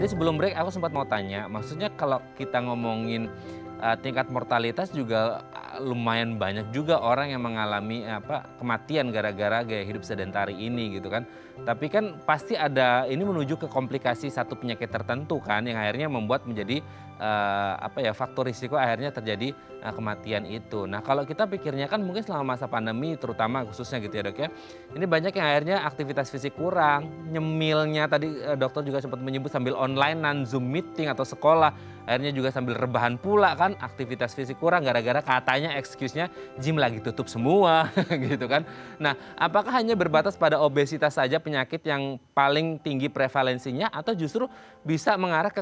tadi sebelum break aku sempat mau tanya, maksudnya kalau kita ngomongin tingkat mortalitas juga lumayan banyak juga orang yang mengalami kematian gara-gara gaya hidup sedentari ini gitu kan. Tapi kan pasti ada ini menuju ke komplikasi satu penyakit tertentu kan yang akhirnya membuat menjadi faktor risiko akhirnya terjadi kematian itu. Nah, kalau kita pikirnya kan mungkin selama masa pandemi terutama khususnya gitu ya, Dok ya. Ini banyak yang akhirnya aktivitas fisik kurang, nyemilnya tadi dokter juga sempat menyebut sambil online non-Zoom meeting atau sekolah. Akhirnya juga sambil rebahan pula kan, aktivitas fisik kurang gara-gara katanya excuse-nya gym lagi tutup semua gitu kan. Nah, apakah hanya berbatas pada obesitas saja penyakit yang paling tinggi prevalensinya atau justru bisa mengarah ke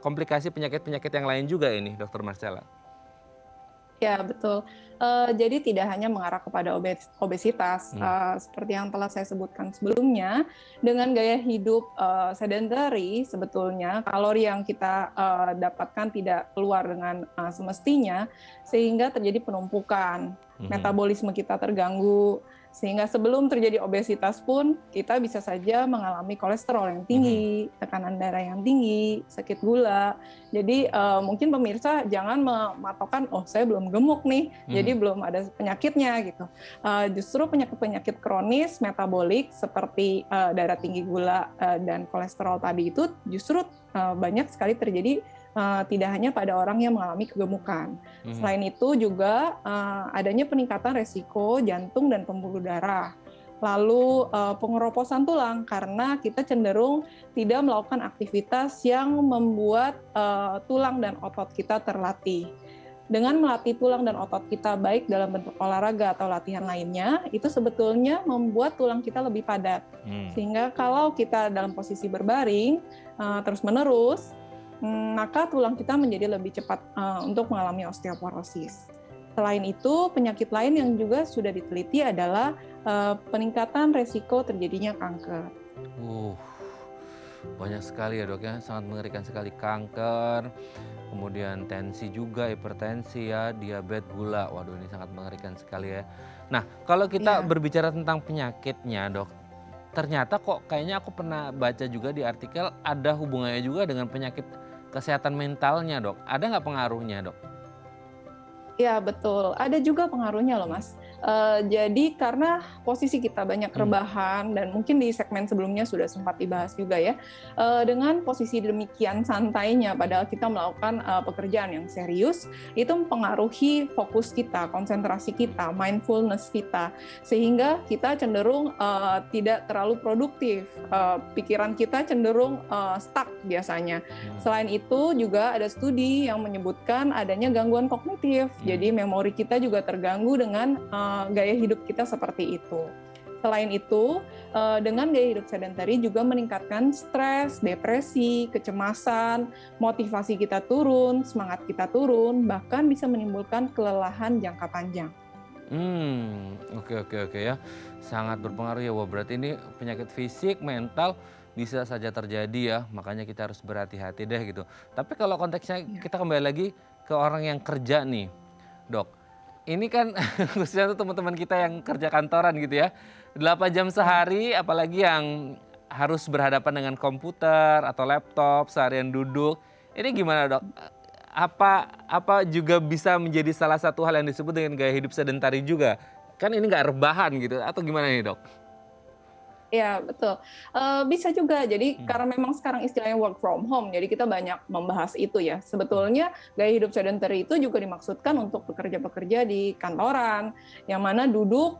komplikasi penyakit-penyakit yang lain juga ini, Dokter Marcella? Ya, betul. Jadi tidak hanya mengarah kepada obesitas, seperti yang telah saya sebutkan sebelumnya, dengan gaya hidup sedentary sebetulnya kalori yang kita dapatkan tidak keluar dengan semestinya, sehingga terjadi penumpukan, metabolisme kita terganggu, sehingga sebelum terjadi obesitas pun kita bisa saja mengalami kolesterol yang tinggi, tekanan darah yang tinggi, sakit gula. Jadi mungkin pemirsa jangan mematokkan, oh saya belum gemuk nih, jadi belum ada penyakitnya gitu. Justru penyakit-penyakit kronis metabolik seperti darah tinggi, gula, dan kolesterol tadi itu justru banyak sekali terjadi tidak hanya pada orang yang mengalami kegemukan. Selain itu juga adanya peningkatan resiko jantung dan pembuluh darah. Lalu pengeroposan tulang karena kita cenderung tidak melakukan aktivitas yang membuat tulang dan otot kita terlatih. Dengan melatih tulang dan otot kita baik dalam bentuk olahraga atau latihan lainnya, itu sebetulnya membuat tulang kita lebih padat. Sehingga kalau kita dalam posisi berbaring terus-menerus, maka tulang kita menjadi lebih cepat untuk mengalami osteoporosis. Selain itu, penyakit lain yang juga sudah diteliti adalah peningkatan resiko terjadinya kanker. Banyak sekali ya, Dok ya, sangat mengerikan sekali. Kanker, kemudian tensi juga, hipertensi ya, diabetes, gula. Waduh, ini sangat mengerikan sekali ya. Nah, kalau kita berbicara tentang penyakitnya, Dok, ternyata kok kayaknya aku pernah baca juga di artikel ada hubungannya juga dengan penyakit kesehatan mentalnya, Dok. Ada nggak pengaruhnya, Dok? Ya, betul. Ada juga pengaruhnya loh, Mas. Jadi karena posisi kita banyak rebahan dan mungkin di segmen sebelumnya sudah sempat dibahas juga ya, dengan posisi demikian santainya padahal kita melakukan pekerjaan yang serius, itu mempengaruhi fokus kita, konsentrasi kita, mindfulness kita, sehingga kita cenderung tidak terlalu produktif, pikiran kita cenderung stuck biasanya. Selain itu juga ada studi yang menyebutkan adanya gangguan kognitif, jadi memori kita juga terganggu dengan gaya hidup kita seperti itu. Selain itu, dengan gaya hidup sedentary juga meningkatkan stres, depresi, kecemasan, motivasi kita turun, semangat kita turun, bahkan bisa menimbulkan kelelahan jangka panjang. Oke ya. Sangat berpengaruh ya. Wah, berarti ini penyakit fisik, mental bisa saja terjadi ya. Makanya kita harus berhati-hati deh gitu. Tapi kalau konteksnya kita kembali lagi ke orang yang kerja nih, Dok. Ini kan khususnya tuh teman-teman kita yang kerja kantoran gitu ya. 8 jam sehari apalagi yang harus berhadapan dengan komputer atau laptop, seharian duduk. Ini gimana, Dok? Apa juga bisa menjadi salah satu hal yang disebut dengan gaya hidup sedentari juga? Kan ini nggak rebahan gitu atau gimana nih, Dok? Ya, betul. Bisa juga. Jadi karena memang sekarang istilahnya work from home, jadi kita banyak membahas itu ya. Sebetulnya gaya hidup sedentary itu juga dimaksudkan untuk pekerja-pekerja di kantoran, yang mana duduk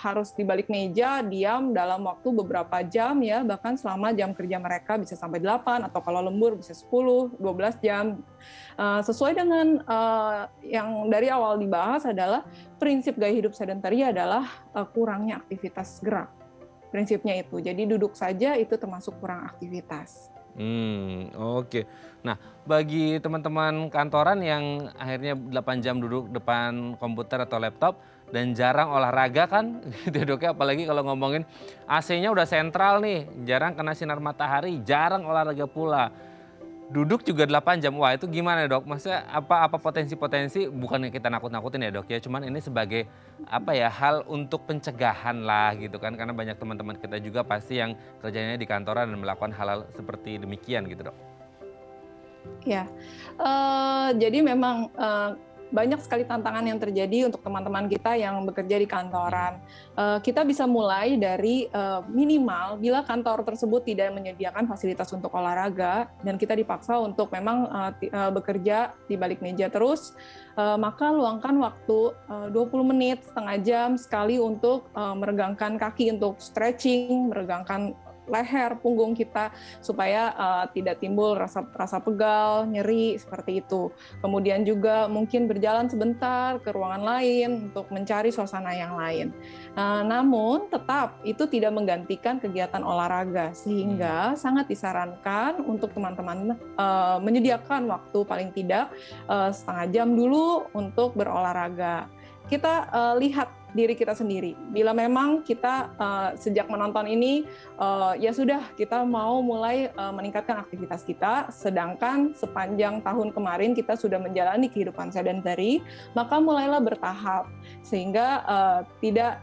harus di balik meja, diam dalam waktu beberapa jam ya, bahkan selama jam kerja mereka bisa sampai 8 atau kalau lembur bisa 10, 12 jam. Sesuai dengan yang dari awal dibahas adalah prinsip gaya hidup sedentary adalah kurangnya aktivitas gerak. Prinsipnya itu. Jadi duduk saja itu termasuk kurang aktivitas. Oke. Nah, bagi teman-teman kantoran yang akhirnya 8 jam duduk depan komputer atau laptop dan jarang olahraga kan gitu ya, Dok ya, apalagi kalau ngomongin AC-nya udah sentral nih, jarang kena sinar matahari, jarang olahraga pula. duduk juga 8 jam. Wah itu gimana Dok? Maksudnya apa potensi-potensi, bukannya kita nakut-nakutin ya Dok ya, cuman ini sebagai apa ya, hal untuk pencegahan lah gitu kan, karena banyak teman-teman kita juga pasti yang kerjanya di kantoran dan melakukan hal-hal seperti demikian gitu Dok. Ya, jadi memang banyak sekali tantangan yang terjadi untuk teman-teman kita yang bekerja di kantoran. Kita bisa mulai dari minimal bila kantor tersebut tidak menyediakan fasilitas untuk olahraga dan kita dipaksa untuk memang bekerja di balik meja terus, maka luangkan waktu 20 menit, setengah jam sekali untuk meregangkan kaki untuk stretching, meregangkan leher, punggung kita supaya tidak timbul rasa pegal, nyeri seperti itu. Kemudian juga mungkin berjalan sebentar ke ruangan lain untuk mencari suasana yang lain. Namun tetap itu tidak menggantikan kegiatan olahraga sehingga sangat disarankan untuk teman-teman menyediakan waktu paling tidak setengah jam dulu untuk berolahraga. Kita lihat diri kita sendiri. Bila memang kita sejak menonton ini ya sudah kita mau mulai meningkatkan aktivitas kita, sedangkan sepanjang tahun kemarin kita sudah menjalani kehidupan sedentary, maka mulailah bertahap sehingga tidak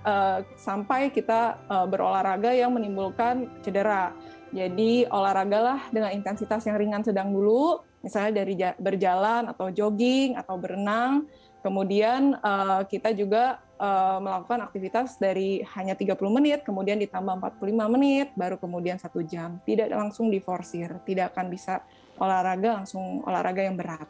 sampai kita berolahraga yang menimbulkan cedera. Jadi olahragalah dengan intensitas yang ringan sedang dulu, misalnya dari berjalan atau jogging atau berenang. Kemudian kita juga melakukan aktivitas dari hanya 30 menit, kemudian ditambah 45 menit, baru kemudian 1 jam. Tidak langsung diforsir, tidak akan bisa langsung olahraga yang berat.